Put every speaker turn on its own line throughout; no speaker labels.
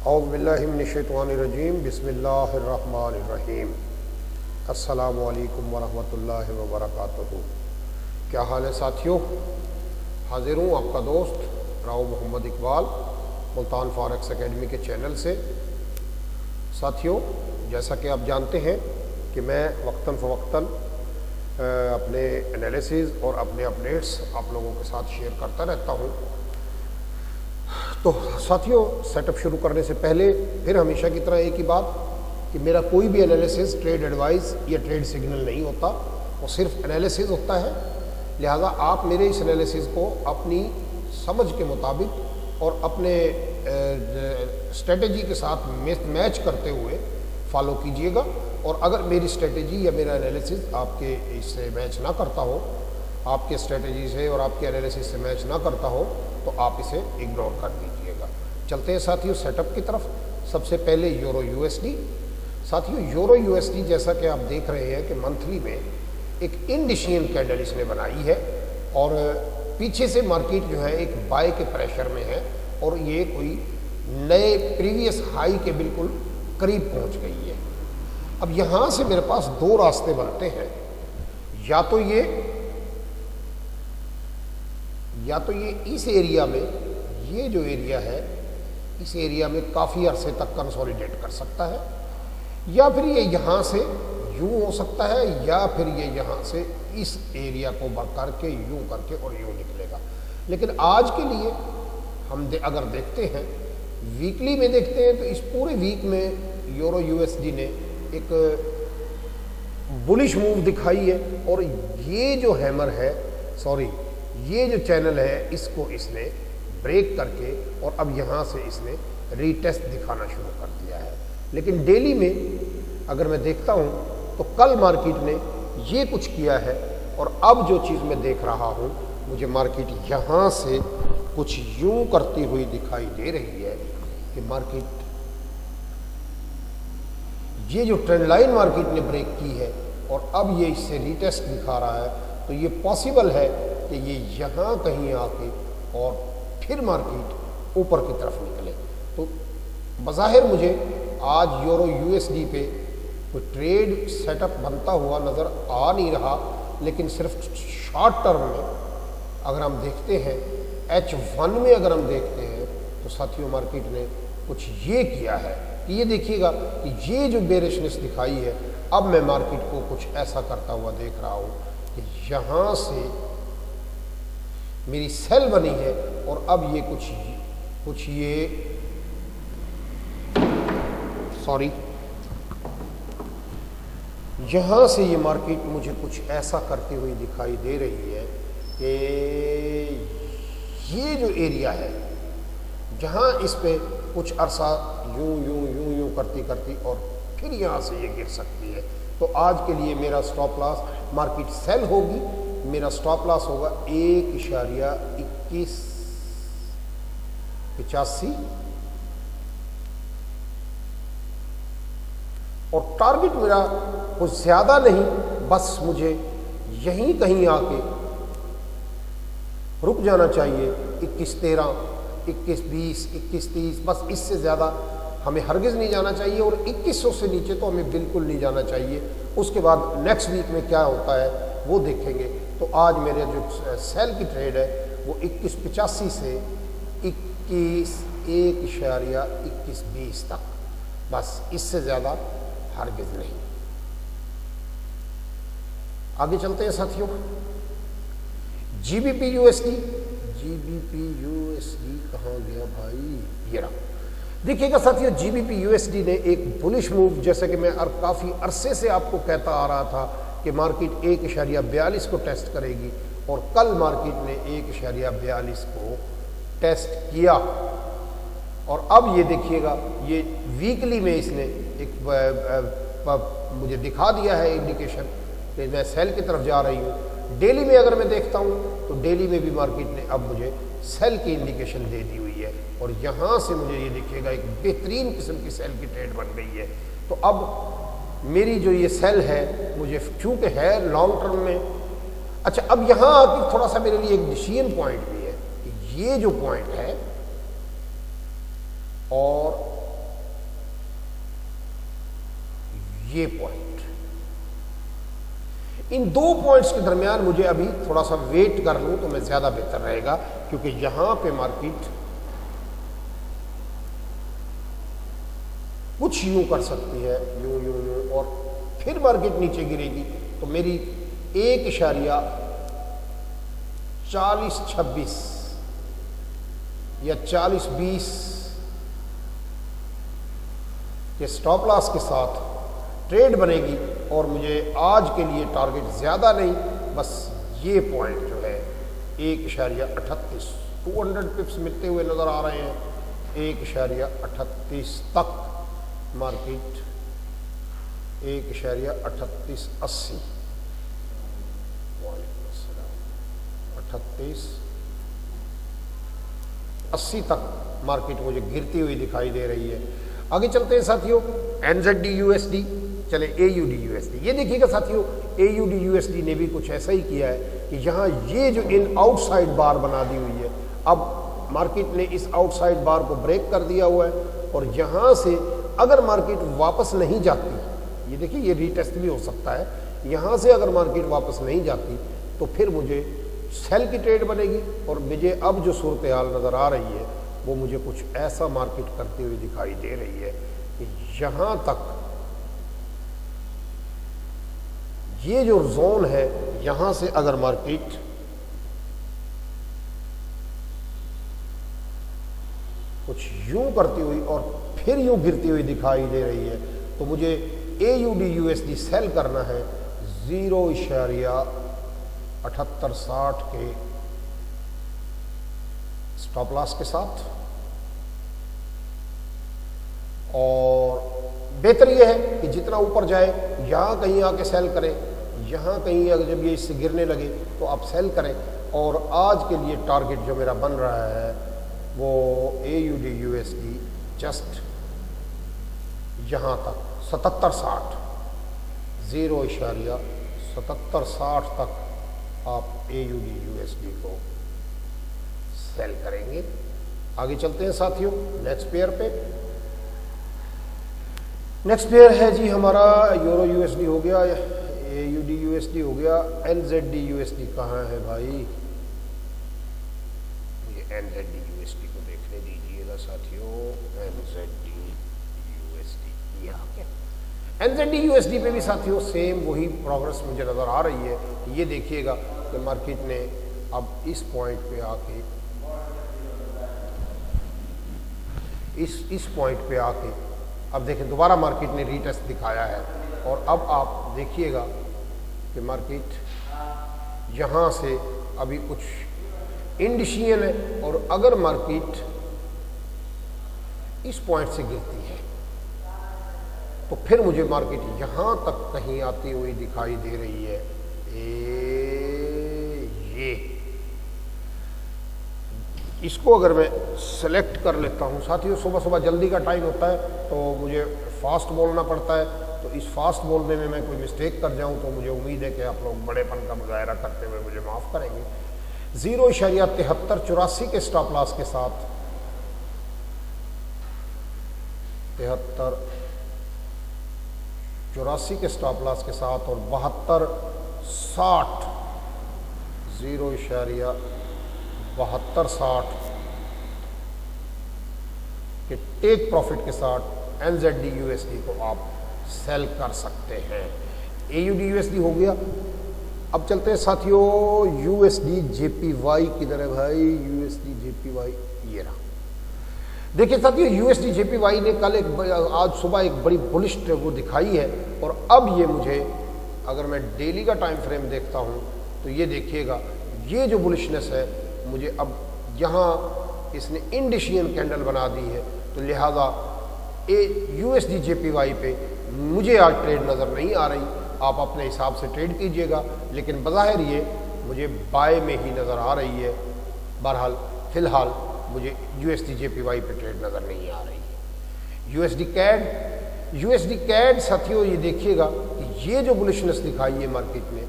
औज़ु बिल्लाहि मिनश्शैतानिर्रजीम बिस्मिल्लाहिर्रहमानिर्रहीम। अस्सलामु अलैकुम वरहमतुल्लाहि वबरकातुहू। क्या हाल है साथियों? हाजिर हूँ आपका दोस्त राव मोहम्मद इकबाल मुल्तान फॉरेक्स एकेडमी के चैनल से। साथियों, जैसा कि आप जानते हैं कि मैं वक्तन फ़वक्तन अपने एनालिसिस और अपने अपडेट्स आप लोगों के साथ शेयर करता रहता हूँ। तो साथियों, सेटअप शुरू करने से पहले फिर हमेशा की तरह एक ही बात कि मेरा कोई भी एनालिसिस ट्रेड एडवाइस या ट्रेड सिग्नल नहीं होता, वो सिर्फ एनालिसिस होता है। लिहाजा आप मेरे इस एनालिसिस को अपनी समझ के मुताबिक और अपने स्ट्रेटजी के साथ मैच करते हुए फॉलो कीजिएगा। और अगर मेरी स्ट्रेटजी या मेरा एनालिसिस आपके इससे मैच ना करता हो, आपके स्ट्रेटजी से और आपके एनालिसिस से मैच ना करता हो, तो आप इसे इग्नोर कर दीजिएगा। चलते हैं साथियों सेटअप की तरफ। सबसे पहले यूरो यूएसडी। साथियों, यूरो यूएसडी जैसा कि आप देख रहे हैं कि मंथली में एक इंडिशियन कैंडल इसने बनाई है और पीछे से मार्केट जो है एक बाय के प्रेशर में है और ये कोई नए प्रीवियस हाई के बिल्कुल करीब पहुंच गई है। अब यहाँ से मेरे पास दो रास्ते बनते हैं, या तो ये इस एरिया में, ये जो एरिया है इस एरिया में काफ़ी अरसे तक कंसोलिडेट कर सकता है, या फिर ये यहाँ से यूँ हो सकता है, या फिर ये यहाँ से इस एरिया को करके यूँ करके और यूँ निकलेगा। लेकिन आज के लिए हम अगर देखते हैं वीकली में देखते हैं तो इस पूरे वीक में यूरो यूएसडी ने एक बुलिश मूव दिखाई है और ये जो हैमर है, ये जो चैनल है, इसको इसने ब्रेक करके और अब यहाँ से इसने रीटेस्ट दिखाना शुरू कर दिया है। लेकिन डेली में अगर मैं देखता हूँ तो कल मार्केट ने ये कुछ किया है और अब जो चीज़ मैं देख रहा हूँ, मुझे मार्केट यहाँ से कुछ यूँ करती हुई दिखाई दे रही है कि मार्केट, ये जो ट्रेंड लाइन मार्केट ने ब्रेक की है और अब ये इससे रीटेस्ट दिखा रहा है, तो ये पॉसिबल है कि ये यहाँ कहीं आके और फिर मार्केट ऊपर की तरफ निकले। तो बज़ाहिर मुझे आज यूरो यूएसडी पे कोई ट्रेड सेटअप बनता हुआ नज़र आ नहीं रहा, लेकिन सिर्फ शॉर्ट टर्म में अगर हम देखते हैं, H1 में अगर हम देखते हैं तो साथियों मार्केट ने कुछ ये किया है कि ये देखिएगा कि ये जो बेरिशनेस दिखाई है, अब मैं मार्केट को कुछ ऐसा करता हुआ देख रहा हूँ कि यहाँ से मेरी सेल बनी है और अब ये यहाँ से ये मार्केट मुझे कुछ ऐसा करती हुई दिखाई दे रही है कि ये जो एरिया है जहाँ इस पे कुछ अरसा यूं करती और फिर यहाँ से ये गिर सकती है। तो आज के लिए मेरा स्टॉप लॉस, मार्केट सेल होगी, मेरा स्टॉप लॉस होगा 1.2185 और टारगेट मेरा कुछ ज़्यादा नहीं, बस मुझे यहीं कहीं आके रुक जाना चाहिए 21.13, 21.20, 21.30, बस इससे ज़्यादा हमें हरगिज़ नहीं जाना चाहिए और 2100 से नीचे तो हमें बिल्कुल नहीं जाना चाहिए। उसके बाद नेक्स्ट वीक में क्या होता है वो देखेंगे। तो आज मेरे जो सेल की ट्रेड है वो 21.85 से 1.20 तक, बस इससे ज़्यादा हरगिज़ नहीं। आगे चलते हैं साथियों। जीबीपी यूएसडी कहाँ गया भाई? ये रहा। देखिएगा साथियों, जीबीपी यूएसडी ने एक बुलिश मूव, जैसे कि मैं काफ़ी अरसे से आपको कहता आ रहा था कि मार्केट 1.42 को टेस्ट करेगी और कल मार्केट ने 1.42 को टेस्ट किया और अब ये देखिएगा ये वीकली में इसने एक मुझे दिखा दिया है इंडिकेशन कि मैं सेल की तरफ जा रही हूँ। डेली में अगर मैं देखता हूँ तो डेली में भी मार्केट ने अब मुझे सेल की इंडिकेशन दे दी हुई है और यहाँ से मुझे ये देखिएगा एक बेहतरीन किस्म की सेल की ट्रेड बन गई है। तो अब मेरी जो ये सेल है, मुझे चूँकि है लॉन्ग टर्म में, अच्छा अब यहाँ आके थोड़ा सा मेरे लिए एक डिसीजन पॉइंट भी है कि ये जो पॉइंट है और ये पॉइंट, इन दो पॉइंट्स के दरमियान मुझे अभी थोड़ा सा वेट कर लूं तो मैं ज्यादा बेहतर रहेगा, क्योंकि यहां पे मार्केट कुछ यूं कर सकती है, यूं यूं यूं, और फिर मार्केट नीचे गिरेगी तो मेरी 1.4026 या 40.20 के स्टॉप लॉस के साथ ट्रेड बनेगी, और मुझे आज के लिए टारगेट ज़्यादा नहीं, बस ये पॉइंट जो है 1.38 200 पिप्स मिलते हुए नज़र आ रहे हैं। 1.38 तक मार्केट 1.3880 3880 तक मार्केट मुझे गिरती हुई दिखाई दे रही है। आगे चलते हैं साथियों, NZD USD, चले AUD USD। ये देखिएगा साथियों, AUD USD ने भी कुछ ऐसा ही किया है कि यहाँ ये जो इन आउटसाइड बार बना दी हुई है, अब मार्केट ने इस आउटसाइड बार को ब्रेक कर दिया हुआ है, और यहाँ से अगर मार्केट वापस नहीं जाती, ये देखिए ये रीटेस्ट भी हो सकता है, यहाँ से अगर मार्केट वापस नहीं जाती तो फिर मुझे सेल की ट्रेड बनेगी, और मुझे अब जो सूरत हाल नज़र आ रही है वो मुझे कुछ ऐसा मार्केट करती हुई दिखाई दे रही है कि यहाँ तक ये जो जोन है, यहाँ से अगर मार्केट कुछ यूं करती हुई और फिर यूं गिरती हुई दिखाई दे रही है तो मुझे AUD USD सेल करना है 0.7860 के स्टॉप लॉस के साथ। और बेहतर यह है कि जितना ऊपर जाए यहाँ कहीं आके सेल करें, यहाँ कहीं अगर जब ये इससे गिरने लगे तो आप सेल करें। और आज के लिए टारगेट जो मेरा बन रहा है वो AUD USD जस्ट यहाँ तक 7760 0.7760 तक आप AUD USD को सेल करेंगे। आगे चलते हैं साथियों नेक्स्ट पेयर पे। नेक्स्ट पेयर है जी हमारा यूरो USD हो गया, AUD USD हो गया, NZD USD कहाँ है भाई? ये NZD USD को देखने दीजिएगा साथियों। NZD USD यहाँ क्या? NZD USD पे भी साथियों सेम वही प्रोग्रेस मुझे नज़र आ रही है। ये देखिएगा कि मार्केट ने अब इस पॉइंट पे आके इस पॉइंट पे आके अब देखें दोबारा मार्केट ने रीटेस्ट दिखाया है। और अब आप देखिएगा कि मार्केट यहाँ से अभी कुछ इंडिशियन है, और अगर मार्केट इस पॉइंट से गिरती है तो फिर मुझे मार्केट यहाँ तक कहीं आती हुई दिखाई दे रही है। ये इसको अगर मैं सेलेक्ट कर लेता हूँ साथियों, सुबह सुबह जल्दी का टाइम होता है तो मुझे फास्ट बोलना पड़ता है, तो इस फास्ट बोलने में मैं कोई मिस्टेक कर जाऊँ तो मुझे उम्मीद है कि आप लोग बड़ेपन का मुजाहरा करते हुए मुझे माफ़ करेंगे। 0.7384 के स्टॉप लॉस के साथ 7384 के स्टॉप लॉस के साथ और 7260 0.7260 के टेक प्रॉफिट के साथ NZD USD को आप सेल कर सकते हैं। AUD USD हो गया। अब चलते हैं साथियों USD JPY किधर है भाई? USD JPY ये रहा। देखिए साथियों USD JPY ने कल आज सुबह एक बड़ी बुलिश वो दिखाई है, और अब ये मुझे अगर मैं डेली का टाइम फ्रेम देखता हूँ तो ये देखिएगा ये जो बुलिशनेस है मुझे अब यहाँ इसने इंडिशियन कैंडल बना दी है, तो लिहाजा USD JPY पे मुझे आज ट्रेड नज़र नहीं आ रही। आप अपने हिसाब से ट्रेड कीजिएगा, लेकिन बज़ाहिर ये मुझे बाय में ही नज़र आ रही है। बहरहाल फ़िलहाल मुझे USD JPY पे ट्रेड नज़र नहीं आ रही है। USD CAD साथियों ये देखिएगा कि ये जो बुलिशनेस दिखाई है मार्केट ने,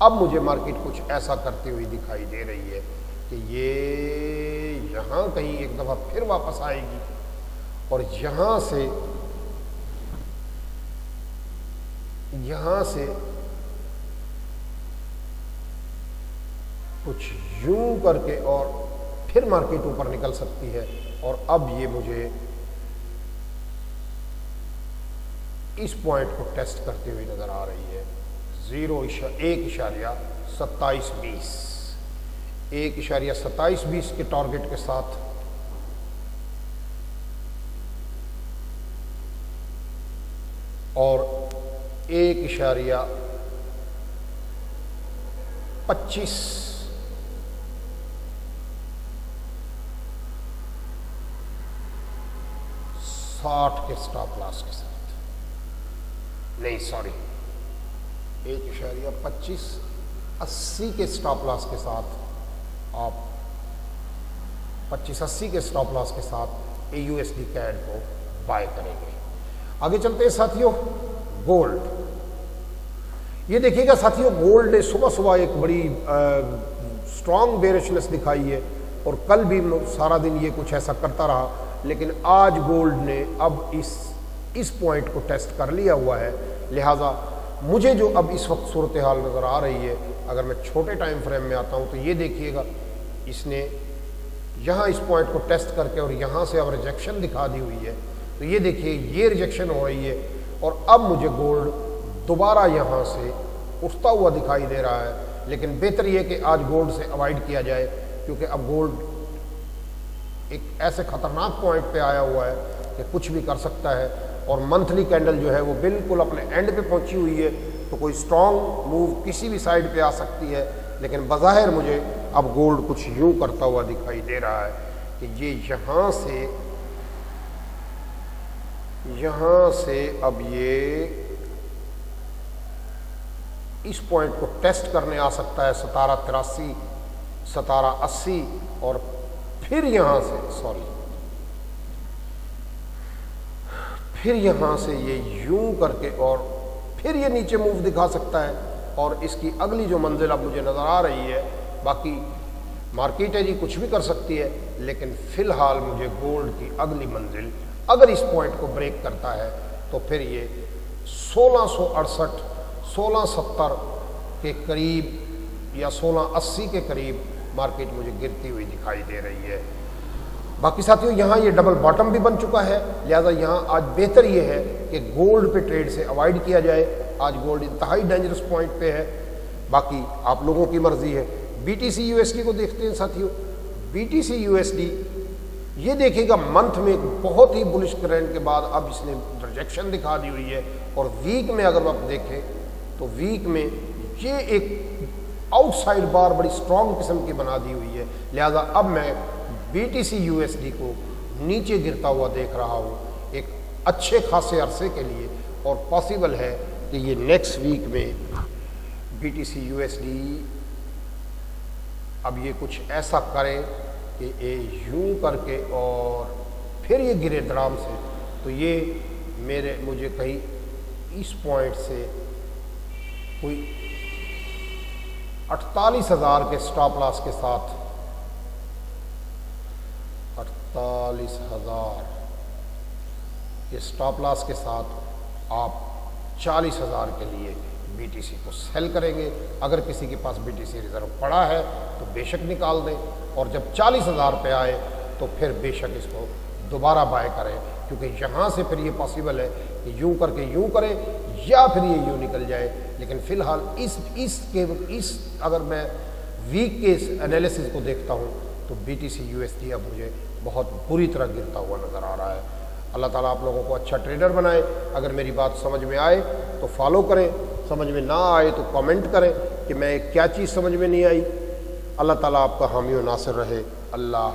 अब मुझे मार्केट कुछ ऐसा करती हुई दिखाई दे रही है कि ये यहाँ कहीं एक दफ़ा फिर वापस आएगी, और यहाँ से यहां से कुछ यूं करके और फिर मार्केट ऊपर निकल सकती है। और अब ये मुझे इस पॉइंट को टेस्ट करते हुए नजर आ रही है। 1.2720 के टारगेट के साथ और 1.25 60 के स्टॉप लॉस के साथ, नहीं सॉरी 1.25 80 के स्टॉप लॉस के साथ आप 2580 के स्टॉप लॉस के साथ AUSD कैड को बाय करेंगे। आगे चलते हैं साथियों, गोल्ड। ये देखिएगा साथियों, गोल्ड ने सुबह सुबह एक बड़ी स्ट्रॉन्ग बेरिशनेस दिखाई है और कल भी सारा दिन ये कुछ ऐसा करता रहा, लेकिन आज गोल्ड ने अब इस पॉइंट को टेस्ट कर लिया हुआ है। लिहाजा मुझे जो अब इस वक्त सूरत हाल नज़र आ रही है, अगर मैं छोटे टाइम फ्रेम में आता हूँ तो ये देखिएगा, इसने यहाँ इस पॉइंट को टेस्ट करके और यहाँ से अब रिजेक्शन दिखा दी हुई है। तो ये देखिए, ये रिजेक्शन हो रही है और अब मुझे गोल्ड दोबारा यहाँ से उठता हुआ दिखाई दे रहा है। लेकिन बेहतर ये कि आज गोल्ड से अवॉइड किया जाए, क्योंकि अब गोल्ड एक ऐसे खतरनाक पॉइंट पे आया हुआ है कि कुछ भी कर सकता है। और मंथली कैंडल जो है वो बिल्कुल अपने एंड पे पहुंची हुई है, तो कोई स्ट्रॉन्ग मूव किसी भी साइड पे आ सकती है। लेकिन बज़ाहिर मुझे अब गोल्ड कुछ यूं करता हुआ दिखाई दे रहा है कि ये यहाँ से अब ये इस पॉइंट को टेस्ट करने आ सकता है 1783 1780 और फिर यहाँ से ये यूं करके और फिर ये नीचे मूव दिखा सकता है। और इसकी अगली जो मंजिल अब मुझे नज़र आ रही है, बाकी मार्केट है जी कुछ भी कर सकती है, लेकिन फ़िलहाल मुझे गोल्ड की अगली मंजिल अगर इस पॉइंट को ब्रेक करता है तो फिर ये 1668 1670 के करीब या 1680 के करीब मार्केट मुझे गिरती हुई दिखाई दे रही है। बाकी साथियों, यहाँ ये डबल बॉटम भी बन चुका है, लिहाजा यहाँ आज बेहतर ये है कि गोल्ड पे ट्रेड से अवॉइड किया जाए। आज गोल्ड इंतहाई डेंजरस पॉइंट पे है, बाकी आप लोगों की मर्जी है। BTC USD को देखते हैं साथियों। BTC USD ये देखिएगा, मंथ में एक बहुत ही बुलिश करंट के बाद अब इसने रिजेक्शन दिखा दी हुई है। और वीक में अगर आप देखें तो वीक में ये एक आउटसाइड बार बड़ी स्ट्रॉन्ग किस्म की बना दी हुई है। लिहाजा अब मैं BTC USD को नीचे गिरता हुआ देख रहा हूँ एक अच्छे खासे अरसे के लिए, और पॉसिबल है कि ये नेक्स्ट वीक में BTC USD अब ये कुछ ऐसा करे कि ये यूं करके और फिर ये गिरे धड़ाम से। तो ये मुझे कहीं इस पॉइंट से कोई 48,000 के स्टॉप लॉस के साथ 48,000 के स्टॉप लॉस के साथ आप 40,000 के लिए BTC को सेल करेंगे। अगर किसी के पास BTC रिजर्व पड़ा है तो बेशक निकाल दें, और जब 40,000 पे आए तो फिर बेशक इसको दोबारा बाय करें, क्योंकि यहाँ से फिर ये पॉसिबल है कि यूं करके यूं करें या फिर ये यूं निकल जाए। लेकिन फ़िलहाल इस अगर मैं वीक के एनालिसिस को देखता हूँ तो BTC USD अब मुझे बहुत बुरी तरह गिरता हुआ नज़र आ रहा है। अल्लाह ताला आप लोगों को अच्छा ट्रेडर बनाए। अगर मेरी बात समझ में आए तो फॉलो करें, समझ में ना आए तो कमेंट करें कि मैं क्या चीज़ समझ में नहीं आई। अल्लाह ताला आपका हामी और नासिर रहे। अल्लाह।